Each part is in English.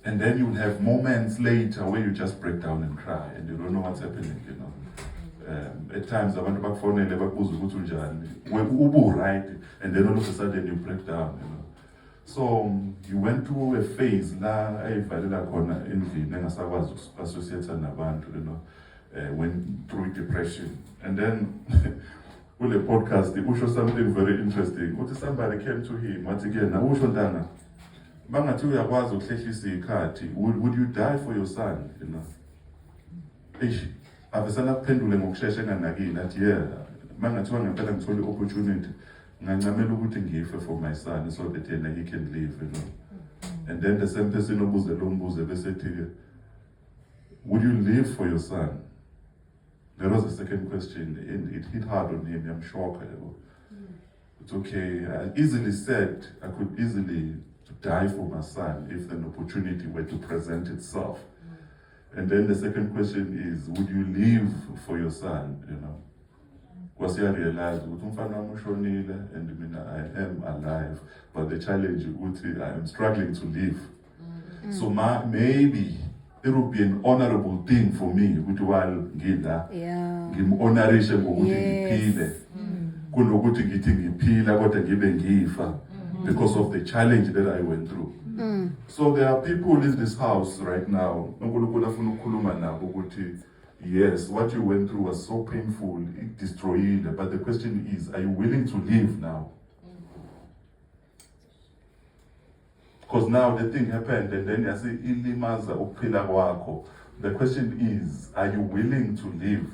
And then you'll have moments later where you just break down and cry and you don't know what's happening, you know. At times, abantu bakufonele bakubuza ukuthi unjani, right, and then all of a sudden you break down, you know. So you went through a phase la ayivalela khona endlini engasakwazi uku-associate nabantu, you know, went through depression. And then with the podcast, he show something very interesting. What if somebody came to him, what again, usho ntanga, bangathi uyakwazi ukuhlehlisa ikhathi, would you die for your son, you know? Avesana kuphendule ngokusheshe enganakile athi yeah, mangathiwa ngempela ngithole opportunity ngancamela ukuthi ngife for my son so that yena he can live, you know. And then the same person obuze lo mbuzo bese ethi, would you live for your son? There was a second question and it hit hard on him. I'm shocked. It's okay. I easily said I could easily die for my son if an opportunity were to present itself. And then the second question is, would you live for your son, you know? Because I realized, and I am alive, but the challenge is I am struggling to live. So maybe it would be an honorable thing for me, while ngim-honorishe ngokuthi ngiphile, kunokuthi ngithi ngiphila kodwa ngibe ngifa, because of the challenge that I went through. So there are people in this house right now, yes, what you went through was so painful, it destroyed you, but the question is, are you willing to live now? Because now the thing happened and then I say, ilimaza ukuphila kwakho. The question is, are you willing to live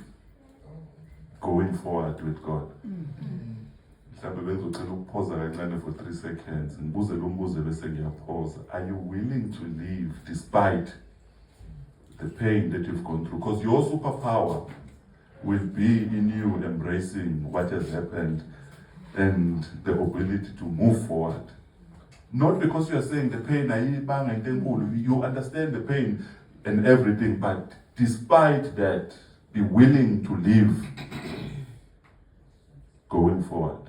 going forward with God? For 3 seconds. Are you willing to live despite the pain that you've gone through? Because your superpower will be in you embracing what has happened and the ability to move forward. Not because you are saying the pain, you understand the pain and everything, but despite that, be willing to live going forward.